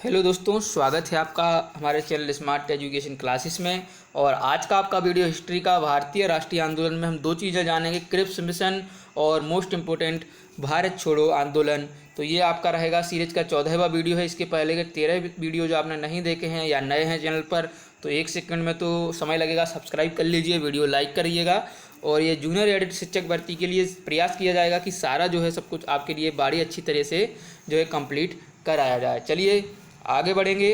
Hello दोस्तों, स्वागत है आपका हमारे चैनल स्मार्ट एजुकेशन क्लासेस में। और आज का आपका वीडियो हिस्ट्री का भारतीय राष्ट्रीय आंदोलन में हम दो चीज़ें जानेंगे, क्रिप्स मिशन और मोस्ट इम्पोर्टेंट भारत छोड़ो आंदोलन। तो ये आपका रहेगा सीरीज का 14वां वीडियो है। इसके पहले के 13 वीडियो जो आपने नहीं देखे हैं या नए हैं चैनल पर तो 1 सेकंड में तो समय लगेगा, सब्सक्राइब कर लीजिए, वीडियो लाइक करिएगा। और ये जूनियर एडिट शिक्षक भर्ती के लिए प्रयास किया जाएगा कि सारा जो है सब कुछ आपके लिए बड़ी अच्छी तरह से जो है कंप्लीट कराया जाए। चलिए आगे बढ़ेंगे।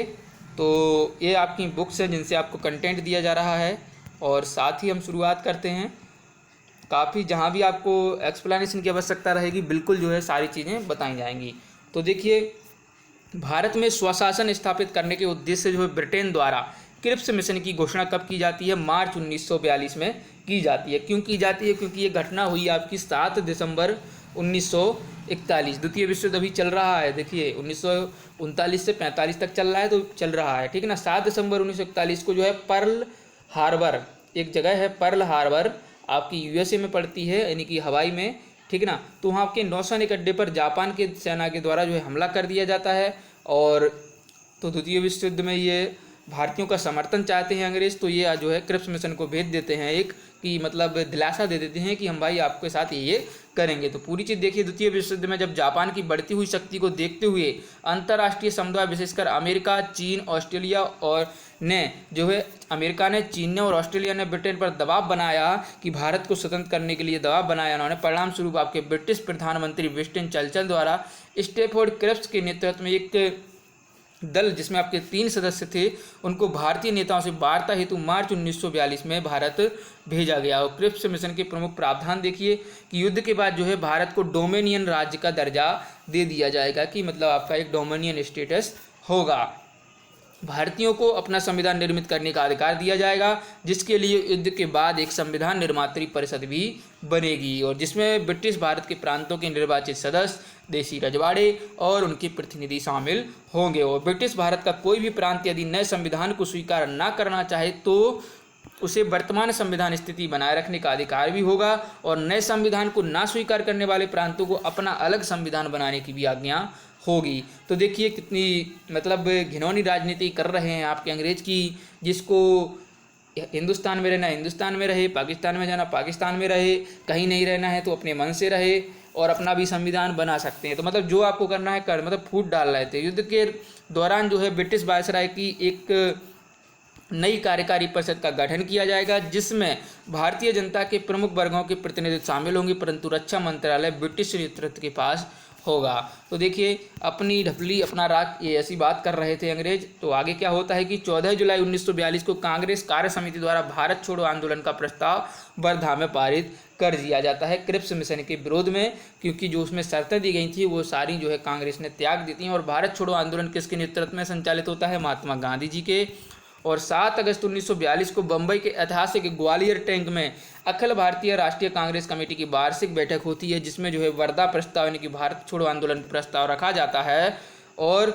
तो ये आपकी बुक्स हैं जिनसे आपको कंटेंट दिया जा रहा है और साथ ही हम शुरुआत करते हैं। काफ़ी जहाँ भी आपको एक्सप्लेनेशन की आवश्यकता रहेगी बिल्कुल जो है सारी चीज़ें बताई जाएंगी। तो देखिए, भारत में स्वशासन स्थापित करने के उद्देश्य से जो है ब्रिटेन द्वारा क्रिप्स मिशन की घोषणा कब की जाती है? मार्च 1942 में की जाती है। क्यों की जाती है? क्योंकि ये घटना हुई आपकी 7 दिसंबर 1941। द्वितीय विश्व युद्ध अभी चल रहा है। देखिए 1939 से 45 तक चल रहा है, तो चल रहा है, ठीक है ना। 7 दिसंबर 1941 को जो है पर्ल हार्बर, एक जगह है पर्ल हार्बर, आपकी यूएसए में पड़ती है, यानी कि हवाई में, ठीक है ना। तो वहाँ आपके नौसैनिक अड्डे पर जापान के सेना के द्वारा जो है हमला कर दिया जाता है। और तो द्वितीय विश्व युद्ध में ये भारतीयों का समर्थन चाहते हैं अंग्रेज, तो ये जो है क्रिप्स मिशन को भेज देते हैं, एक कि मतलब दिलासा दे देते हैं कि हम भाई आपके साथ ये करेंगे। तो पूरी चीज़ देखिए, द्वितीय विश्व युद्ध में जब जापान की बढ़ती हुई शक्ति को देखते हुए अंतर्राष्ट्रीय समुदाय विशेषकर अमेरिका, चीन, ऑस्ट्रेलिया और ने जो है अमेरिका ने, चीन ने और ऑस्ट्रेलिया ने ब्रिटेन पर दबाव बनाया कि भारत को स्वतंत्र करने के लिए दबाव बनाया उन्होंने। परिणाम स्वरूप आपके ब्रिटिश प्रधानमंत्री विंस्टन चर्चिल द्वारा स्टैफोर्ड क्रिप्स के नेतृत्व में एक दल, जिसमें आपके 3 सदस्य थे, उनको भारतीय नेताओं से वार्ता हेतु मार्च 1942 में भारत भेजा गया। और क्रिप्स मिशन के प्रमुख प्रावधान देखिए कि युद्ध के बाद जो है भारत को डोमिनियन राज्य का दर्जा दे दिया जाएगा, कि मतलब आपका एक डोमिनियन स्टेटस होगा। भारतीयों को अपना संविधान निर्मित करने का अधिकार दिया जाएगा, जिसके लिए युद्ध के बाद एक संविधान निर्मात्री परिषद भी बनेगी और जिसमें ब्रिटिश भारत के प्रांतों के निर्वाचित सदस्य, देशी रजवाड़े और उनके प्रतिनिधि शामिल होंगे। और ब्रिटिश भारत का कोई भी प्रांत यदि नए संविधान को स्वीकार न करना चाहे तो उसे वर्तमान संविधान स्थिति बनाए रखने का अधिकार भी होगा, और नए संविधान को ना स्वीकार करने वाले प्रांतों को अपना अलग संविधान बनाने की भी आज्ञा होगी। तो देखिए कितनी मतलब घिनौनी राजनीति कर रहे हैं आपके अंग्रेज की, जिसको हिंदुस्तान में रहना हिंदुस्तान में रहे, पाकिस्तान में जाना पाकिस्तान में रहे, कहीं नहीं रहना है तो अपने मन से रहे और अपना भी संविधान बना सकते हैं। तो मतलब जो आपको करना है कर, मतलब फूट डाल रहे थे। युद्ध के दौरान जो है ब्रिटिश वायसराय की एक नई कार्यकारी परिषद का गठन किया जाएगा, जिसमें भारतीय जनता के प्रमुख वर्गों के प्रतिनिधि शामिल होंगे, परंतु रक्षा मंत्रालय ब्रिटिश नेतृत्व के पास होगा। तो देखिए अपनी ढपली अपना राग, ये ऐसी बात कर रहे थे अंग्रेज। तो आगे क्या होता है कि 14 जुलाई 1942 को कांग्रेस कार्य समिति द्वारा भारत छोड़ो आंदोलन का प्रस्ताव वर्धा में पारित कर दिया जाता है क्रिप्स मिशन के विरोध में, क्योंकि जो उसमें शर्तें दी गई थी वो सारी जो है कांग्रेस ने त्याग दी थी। और भारत छोड़ो आंदोलन किसके नेतृत्व में संचालित होता है? महात्मा गांधी जी के। और 7 अगस्त 1942 को बम्बई के ऐतिहासिक ग्वालियर टैंक में अखिल भारतीय राष्ट्रीय कांग्रेस कमेटी की वार्षिक बैठक होती है, जिसमें जो है वर्धा प्रस्ताव यानी कि भारत छोड़ो आंदोलन प्रस्ताव रखा जाता है। और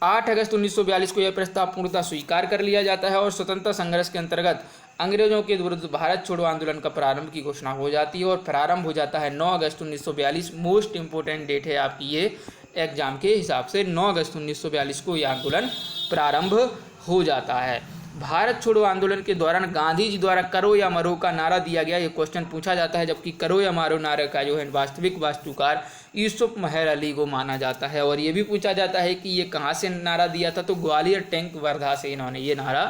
8 अगस्त 1942 को यह प्रस्ताव पूर्णतः स्वीकार कर लिया जाता है और स्वतंत्रता संघर्ष के अंतर्गत अंग्रेजों के विरुद्ध भारत छोड़ो आंदोलन का प्रारंभ की घोषणा हो जाती है। और प्रारंभ हो जाता है 9 अगस्त 1942। मोस्ट इंपोर्टेंट डेट है आपकी ये एग्जाम के हिसाब से, 9 अगस्त 1942 को यह आंदोलन प्रारंभ हो जाता है। भारत छोड़ो आंदोलन के दौरान गांधी जी द्वारा करो या मरो का नारा दिया गया, ये क्वेश्चन पूछा जाता है। जबकि करो या मारो नारे का जो है वास्तविक वास्तुकार यूसुफ मेहर अली को माना जाता है। और ये भी पूछा जाता है कि ये कहाँ से नारा दिया था, तो ग्वालियर टैंक वर्धा से इन्होंने ये नारा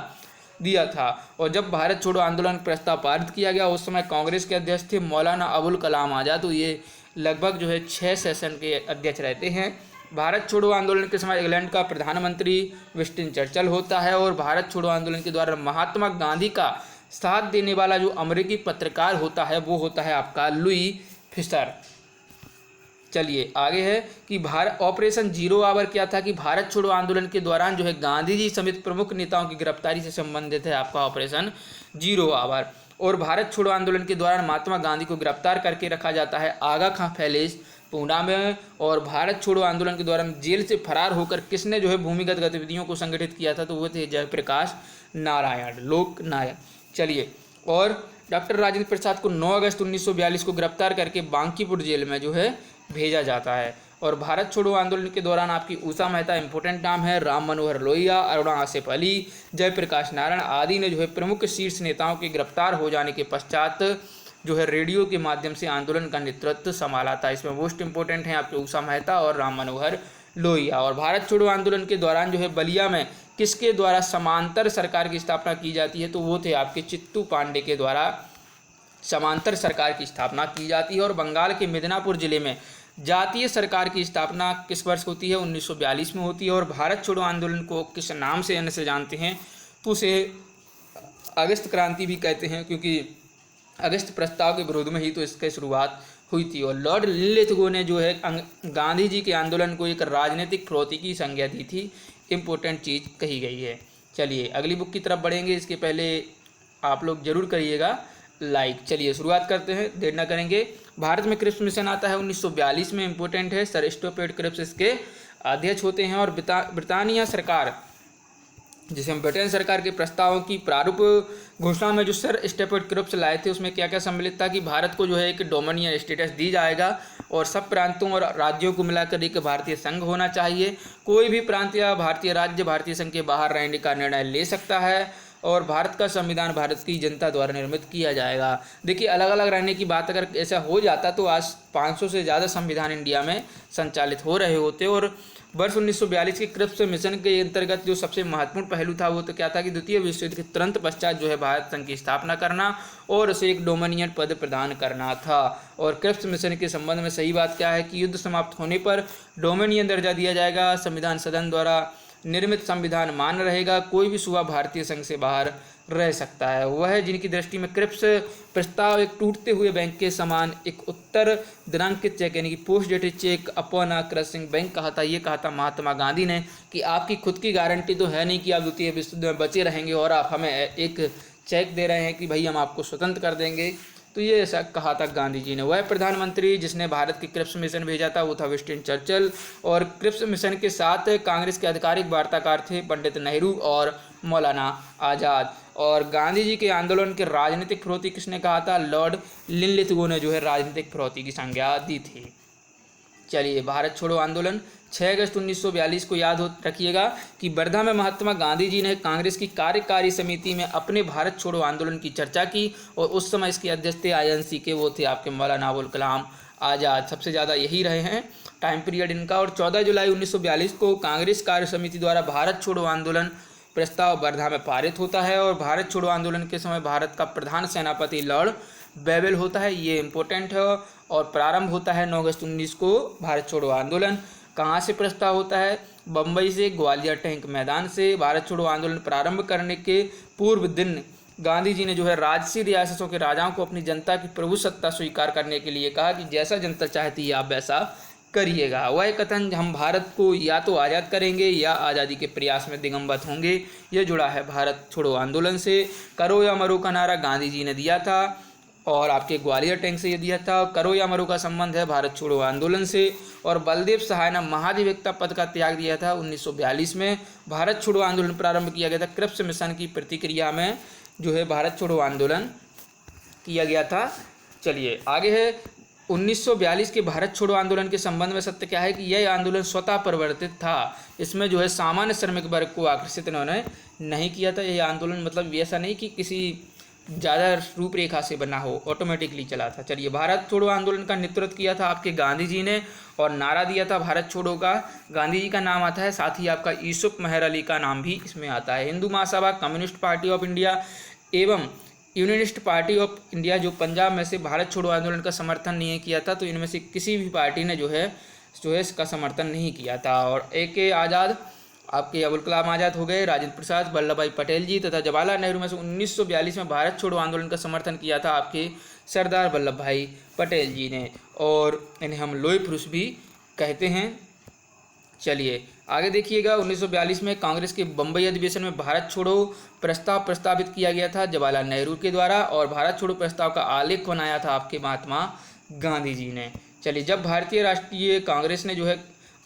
दिया था। और जब भारत छोड़ो आंदोलन प्रस्ताव पारित किया गया उस समय कांग्रेस के अध्यक्ष थे मौलाना अबुल कलाम आज़ाद। तो ये लगभग जो है 6 सेशन के अध्यक्ष रहते हैं। भारत छोड़ो आंदोलन के समय इंग्लैंड का प्रधानमंत्री विंस्टन चर्चिल होता है। और भारत छोड़ो आंदोलन के द्वारा महात्मा गांधी का साथ देने वाला जो अमेरिकी पत्रकार होता है वो होता है आपका लुई फिशर। चलिए आगे है कि भारत ऑपरेशन जीरो आवर क्या था, कि भारत छोड़ो आंदोलन के दौरान जो है गांधी जी समेत प्रमुख नेताओं की गिरफ्तारी से संबंधित है आपका ऑपरेशन जीरो आवर। और भारत छोड़ो आंदोलन के दौरान महात्मा गांधी को गिरफ्तार करके रखा जाता है आगा खां पैलेस पूना में। और भारत छोड़ो आंदोलन के दौरान जेल से फरार होकर किसने जो है भूमिगत गतिविधियों को संगठित किया था, तो वो थे जयप्रकाश नारायण, लोक नायक। चलिए, और डॉक्टर राजेंद्र प्रसाद को 9 अगस्त 1942 को गिरफ्तार करके बांकीपुर जेल में जो है भेजा जाता है। और भारत छोड़ो आंदोलन के दौरान आपकी उषा मेहता इंपॉर्टेंट नाम है, राम मनोहर लोहिया, अरुणा आसिफ अली, जयप्रकाश नारायण आदि ने जो है प्रमुख शीर्ष नेताओं के गिरफ्तार हो जाने के पश्चात जो है रेडियो के माध्यम से आंदोलन का नेतृत्व संभाला था। इसमें मोस्ट इंपॉर्टेंट हैं आपके उषा मेहता और राम मनोहर लोहिया। और भारत छोड़ो आंदोलन के दौरान जो है बलिया में किसके द्वारा समांतर सरकार की स्थापना की जाती है, तो वो थे आपके चित्तू पांडे के द्वारा समांतर सरकार की स्थापना की जाती है। और बंगाल के मिदनापुर जिले में जातीय सरकार की स्थापना किस वर्ष होती है, 1942 में होती है। और भारत छोड़ो आंदोलन को किस नाम से अन्य से जानते हैं, तो उसे अगस्त क्रांति भी कहते हैं, क्योंकि अगस्त प्रस्ताव के विरोध में ही तो इसकी शुरुआत हुई थी। और लॉर्ड लिनलिथगो ने जो है गांधी जी के आंदोलन को एक राजनीतिक फिरौती की संज्ञा दी थी। इम्पोर्टेंट चीज़ कही गई है। चलिए अगली बुक की तरफ बढ़ेंगे, इसके पहले आप लोग जरूर करिएगा लाइक। चलिए शुरुआत करते हैं, देर न करेंगे। भारत में क्रिप्स मिशन आता है 1942 में, इम्पोर्टेंट है। सर स्टुअर्ट क्रिप्स इसके अध्यक्ष होते हैं। और ब्रिटानिया सरकार, जिसे हम ब्रिटेन सरकार के प्रस्तावों की प्रारूप घोषणा में जो सर स्टुअर्ट क्रिप्स लाए थे, उसमें क्या क्या सम्मिलित था कि भारत को जो है एक डोमिनियन स्टेटस दी जाएगा और सब प्रांतों और राज्यों को मिलाकर एक भारतीय संघ होना चाहिए। कोई भी प्रांत या भारतीय राज्य भारतीय संघ के बाहर रहने का निर्णय ले सकता है और भारत का संविधान भारत की जनता द्वारा निर्मित किया जाएगा। देखिए अलग अलग रहने की बात अगर ऐसा हो जाता तो आज 500 से ज़्यादा संविधान इंडिया में संचालित हो रहे होते। और वर्ष 1942 के क्रिप्स मिशन के अंतर्गत जो सबसे महत्वपूर्ण पहलू था वो तो क्या था कि द्वितीय विश्व युद्ध के तुरंत पश्चात जो है भारत संघ की स्थापना करना और उसे एक डोमिनियन पद प्रदान करना था। और क्रिप्स मिशन के संबंध में सही बात क्या है कि युद्ध समाप्त होने पर डोमिनियन दर्जा दिया जाएगा, संविधान सदन द्वारा निर्मित संविधान मान्य रहेगा, कोई भी सूबा भारतीय संघ से बाहर रह सकता है। वह है जिनकी दृष्टि में क्रिप्स प्रस्ताव एक टूटते हुए बैंक के समान एक उत्तर दिनांकित चेक यानी कि post dated cheque upon a crushing bank कहा था। ये कहा था महात्मा गांधी ने कि आपकी खुद की गारंटी तो है नहीं कि आप द्वितीय विश्व युद्ध में बचे रहेंगे और आप हमें एक चेक दे रहे हैं कि भाई हम आपको स्वतंत्र कर देंगे। तो ये ऐसा कहा था गांधी जी ने। वह प्रधानमंत्री जिसने भारत के क्रिप्स मिशन भेजा था वो था विंस्टन चर्चिल। और क्रिप्स मिशन के साथ कांग्रेस के आधिकारिक वार्ताकार थे पंडित नेहरू और मौलाना आज़ाद। और गांधी जी के आंदोलन के राजनीतिक फिरौती किसने कहा था, लॉर्ड लिनलिथगो ने जो है राजनीतिक फिरौती की संज्ञा दी थी। चलिए भारत छोड़ो आंदोलन 6 अगस्त 1942 को याद रखिएगा कि वर्धा में महात्मा गांधी जी ने कांग्रेस की कार्यकारी समिति में अपने भारत छोड़ो आंदोलन की चर्चा की और उस समय इसके अध्यक्ष थे INC के, वो थे आपके मौलाना अबुल कलाम आज़ाद। सबसे ज़्यादा यही रहे हैं टाइम पीरियड इनका। और 14 जुलाई 1942 को कांग्रेस कार्य समिति द्वारा भारत छोड़ो आंदोलन प्रस्ताव वर्धा में पारित होता है। और भारत छोड़ो आंदोलन के समय भारत का प्रधान सेनापति लॉर्ड बेवेल होता है, ये इंपॉर्टेंट है। और प्रारंभ होता है 9 अगस्त 19 को भारत छोड़ो आंदोलन। कहाँ से प्रस्ताव होता है, बम्बई से, ग्वालियर टैंक मैदान से। भारत छोड़ो आंदोलन प्रारंभ करने के पूर्व दिन गांधी जी ने जो है राजसी रियासतों के राजाओं को अपनी जनता की प्रभु सत्ता स्वीकार करने के लिए कहा कि जैसा जनता चाहती है आप वैसा करिएगा। वह कथन हम भारत को या तो आज़ाद करेंगे या आज़ादी के प्रयास में दिगंबत होंगे, ये जुड़ा है भारत छोड़ो आंदोलन से। करो या मरो का नारा गांधी जी ने दिया था और आपके ग्वालियर टैंक से ये दिया था। करो या मरो का संबंध है भारत छोड़ो आंदोलन से। और बलदेव सहाय ने महाधिवक्ता पद का त्याग दिया था 1942 में। भारत छोड़ो आंदोलन प्रारंभ किया गया था क्रिप्स मिशन की प्रतिक्रिया में जो है भारत छोड़ो आंदोलन किया गया था। चलिए आगे है 1942 के भारत छोड़ो आंदोलन के संबंध में सत्य क्या है कि यह आंदोलन स्वतः प्रवर्तित था। इसमें जो है सामान्य श्रमिक वर्ग को आकर्षित इन्होंने नहीं किया था। यह आंदोलन मतलब ऐसा नहीं कि किसी ज़्यादा रूपरेखा से बना हो, ऑटोमेटिकली चला था। चलिए भारत छोड़ो आंदोलन का नेतृत्व किया था आपके गांधी जी ने और नारा दिया था भारत छोड़ो का। गांधी जी का नाम आता है, साथ ही आपका यूसुफ मेहर अली का नाम भी इसमें आता है। Hindu Mahasabha, communist party of India एवं यूनियनिस्ट पार्टी ऑफ इंडिया जो पंजाब में से भारत छोड़ो आंदोलन का समर्थन नहीं किया था, तो इनमें से किसी भी पार्टी ने जो है इसका समर्थन नहीं किया था। और AK आज़ाद आपके अबुल कलाम आज़ाद हो गए, राजेंद्र प्रसाद, वल्लभ भाई पटेल जी तथा जवाहरलाल नेहरू में से 1942 में भारत छोड़ो आंदोलन का समर्थन किया था आपके सरदार वल्लभ भाई पटेल जी ने। और इन्हें हम लोहे पुरुष भी कहते हैं। चलिए आगे देखिएगा 1942 में कांग्रेस के बम्बई अधिवेशन में भारत छोड़ो प्रस्ताव प्रस्तावित किया गया था जवाहरलाल नेहरू के द्वारा और भारत छोड़ो प्रस्ताव का आलेख बनाया था आपके महात्मा गांधी जी ने। चलिए जब भारतीय राष्ट्रीय कांग्रेस ने जो है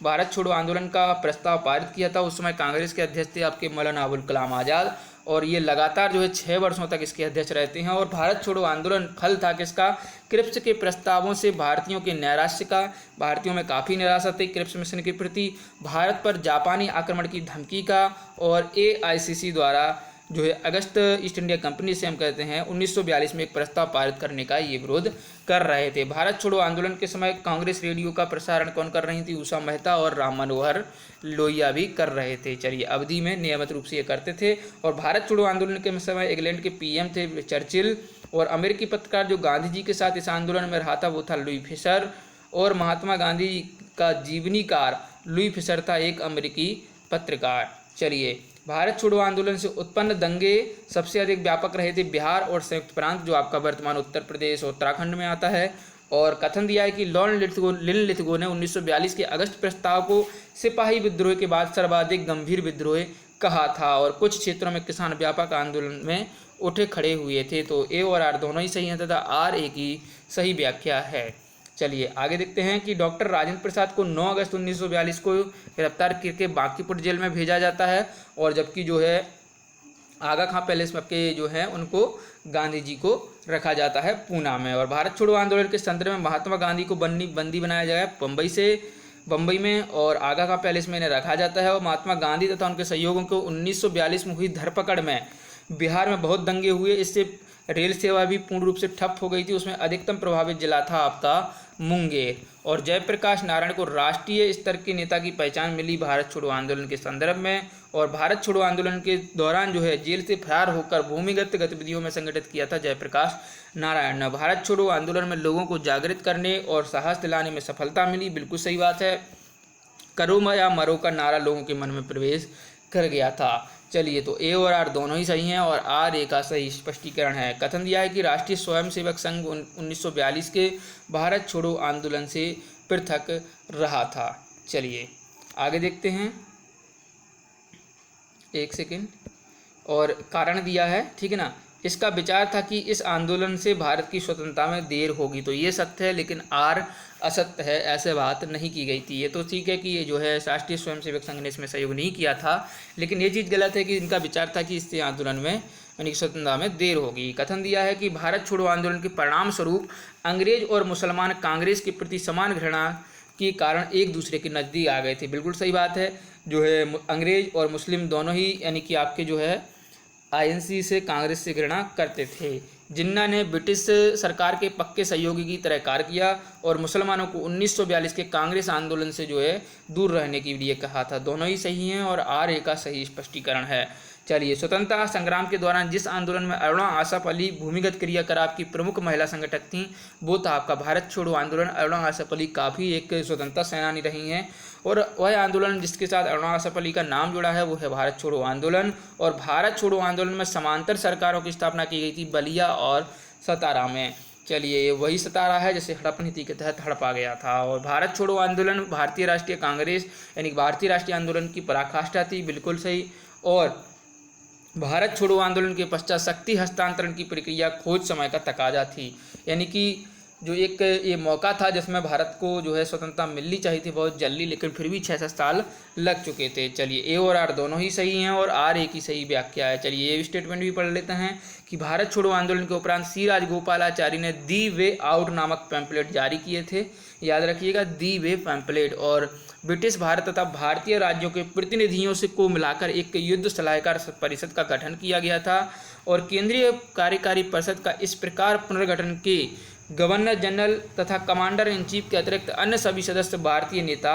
भारत छोड़ो आंदोलन का प्रस्ताव पारित किया था। उस समय कांग्रेस के अध्यक्ष थे आपके मौलाना अबुल कलाम आज़ाद, और ये लगातार जो है 6 वर्षों तक इसके अध्यक्ष रहते हैं। और भारत छोड़ो आंदोलन फल था किसका? क्रिप्स के प्रस्तावों से भारतीयों के नैराश्य का। भारतीयों में काफ़ी निराशा थी क्रिप्स मिशन के प्रति, भारत पर जापानी आक्रमण की धमकी का, और AICC द्वारा जो है अगस्त ईस्ट इंडिया कंपनी से हम कहते हैं 1942 में एक प्रस्ताव पारित करने का ये विरोध कर रहे थे। भारत छोड़ो आंदोलन के समय कांग्रेस रेडियो का प्रसारण कौन कर रही थी? उषा मेहता और राम मनोहर लोहिया भी कर रहे थे। चलिए, अवधि में नियमित रूप से ये करते थे। और भारत छोड़ो आंदोलन के समय इंग्लैंड के PM थे चर्चिल, और अमेरिकी पत्रकार जो गांधी जी के साथ इस आंदोलन में रहा था वो था लुई फिशर, और महात्मा गांधी का जीवनीकार लुई फिशर था एक अमेरिकी पत्रकार। चलिए, भारत छोड़ो आंदोलन से उत्पन्न दंगे सबसे अधिक व्यापक रहे थे बिहार और संयुक्त प्रांत, जो आपका वर्तमान उत्तर प्रदेश और उत्तराखंड में आता है। और कथन दिया है कि लॉर्ड लिनलिथगो ने 1942 के अगस्त प्रस्ताव को सिपाही विद्रोह के बाद सर्वाधिक गंभीर विद्रोह कहा था, और कुछ क्षेत्रों में किसान व्यापक आंदोलन में उठे खड़े हुए थे। तो A और R दोनों ही सही हैं तथा R एक ही सही व्याख्या है। चलिए आगे देखते हैं कि डॉक्टर राजेंद्र प्रसाद को 9 अगस्त 1942 को गिरफ्तार करके बांकीपुर जेल में भेजा जाता है, और जबकि जो है आगा खां पैलेस में के जो है उनको गांधी जी को रखा जाता है पूना में। और भारत छोड़ो आंदोलन के संदर्भ में महात्मा गांधी को बंदी बनाया जाएगा बम्बई में, और आगा खां पैलेस में इन्हें रखा जाता है। और महात्मा गांधी तथा उनके सहयोगियों को 1942 में हुई धरपकड़ में बिहार में बहुत दंगे हुए, इससे रेल सेवा भी पूर्ण रूप से ठप हो गई थी। उसमें अधिकतम प्रभावित जिला था आपका मुंगेर। और जयप्रकाश नारायण को राष्ट्रीय स्तर के नेता की पहचान मिली भारत छोड़ो आंदोलन के संदर्भ में। और भारत छोड़ो आंदोलन के दौरान जो है जेल से फरार होकर भूमिगत गतिविधियों में संगठित किया था जयप्रकाश नारायण ने। भारत छोड़ो आंदोलन में लोगों को जागृत करने और साहस दिलाने में सफलता मिली, बिल्कुल सही बात है। करो या मरो का नारा लोगों के मन में प्रवेश कर गया था। चलिए, तो A और R दोनों ही सही हैं, और R एक का सही स्पष्टीकरण है। कथन दिया है कि राष्ट्रीय स्वयंसेवक संघ 1942 के भारत छोड़ो आंदोलन से पृथक रहा था। चलिए आगे देखते हैं, एक सेकेंड, और कारण दिया है, ठीक है ना। इसका विचार था कि इस आंदोलन से भारत की स्वतंत्रता में देर होगी, तो ये सत्य है, लेकिन R असत्य है, ऐसे बात नहीं की गई थी। ये तो ठीक है कि ये जो है राष्ट्रीय स्वयंसेवक संघ ने इसमें सहयोग नहीं किया था, लेकिन ये चीज़ गलत है कि इनका विचार था कि इससे आंदोलन में यानी कि स्वतंत्रता में देर होगी। कथन दिया है कि भारत छोड़ो आंदोलन के परिणाम स्वरूप अंग्रेज और मुसलमान कांग्रेस के प्रति समान घृणा के कारण एक दूसरे के नज़दीक आ गए थे, बिल्कुल सही बात है। जो है अंग्रेज और मुस्लिम दोनों ही यानी कि आपके जो है INC से कांग्रेस से घृणा करते थे। जिन्ना ने ब्रिटिश सरकार के पक्के सहयोगी की तरह कार्य किया, और मुसलमानों को 1942 के कांग्रेस आंदोलन से जो है दूर रहने के लिए कहा था। दोनों ही सही हैं, और R का सही स्पष्टीकरण है। चलिए, स्वतंत्रता संग्राम के दौरान जिस आंदोलन में अरुणा आसफ अली भूमिगत क्रियाकलाप की प्रमुख महिला संगठक थीं वो था आपका भारत छोड़ो आंदोलन। अरुणा आसफ अली काफ़ी एक स्वतंत्रता सेनानी रही हैं, और वह आंदोलन जिसके साथ अरुणा आसफ अली का नाम जुड़ा है वो है भारत छोड़ो आंदोलन। और भारत छोड़ो आंदोलन में समांतर सरकारों की स्थापना की गई थी बलिया और सतारा में। चलिए, ये वही सतारा है जैसे हड़प नीति के तहत हड़पा गया था। और भारत छोड़ो आंदोलन भारतीय राष्ट्रीय कांग्रेस यानी भारतीय राष्ट्रीय आंदोलन की पराकाष्ठा थी, बिल्कुल सही। और भारत छोड़ो आंदोलन के पश्चात शक्ति हस्तांतरण की प्रक्रिया खोज समय का तकाजा थी, यानी कि जो एक ये मौका था जिसमें भारत को जो है स्वतंत्रता मिलनी चाहिए थी बहुत जल्दी, लेकिन फिर भी 6 साल लग चुके थे। चलिए, A और R दोनों ही सही हैं, और R एक ही सही व्याख्या है। चलिए, ये स्टेटमेंट भी पढ़ लेते हैं कि भारत छोड़ो आंदोलन के उपरांत C राजगोपालाचारी ने दी वे आउट नामक पैम्पलेट जारी किए थे, याद रखिएगा, दी वे पैम्पलेट। और ब्रिटिश भारत तथा भारतीय राज्यों के प्रतिनिधियों से को मिलाकर एक युद्ध सलाहकार परिषद का गठन किया गया था, और केंद्रीय कार्यकारी परिषद का इस प्रकार पुनर्गठन के गवर्नर जनरल तथा कमांडर इन चीफ के अतिरिक्त अन्य सभी सदस्य भारतीय नेता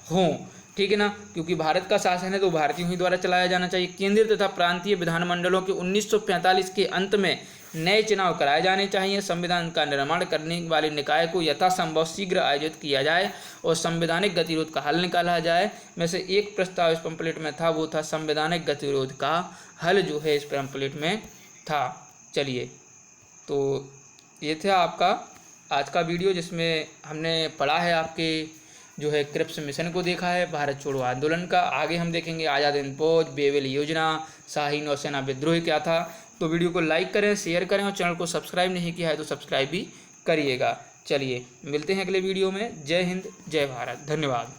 हों, ठीक है ना, क्योंकि भारत का शासन है तो भारतीयों ही द्वारा चलाया जाना चाहिए। केंद्रीय तथा प्रांतीय विधानमंडलों के 1945 के अंत में नए चुनाव कराए जाने चाहिए। संविधान का निर्माण करने वाले निकाय को यथासंभव शीघ्र आयोजित किया जाए और संवैधानिक गतिरोध का हल निकाला जाए। में से एक प्रस्ताव इस पैम्फलेट में था, वो था संवैधानिक गतिरोध का हल जो है इस पैम्फलेट में था। चलिए, तो ये था आपका आज का वीडियो जिसमें हमने पढ़ा है आपके जो है क्रिप्स मिशन को देखा है, भारत छोड़ो आंदोलन का। आगे हम देखेंगे आज़ाद हिंद फौज, बेवेल योजना, शाही नौसेना विद्रोह क्या था। तो वीडियो को लाइक करें, शेयर करें, और चैनल को सब्सक्राइब नहीं किया है तो सब्सक्राइब भी करिएगा। चलिए, मिलते हैं अगले वीडियो में। जय हिंद, जय भारत, धन्यवाद।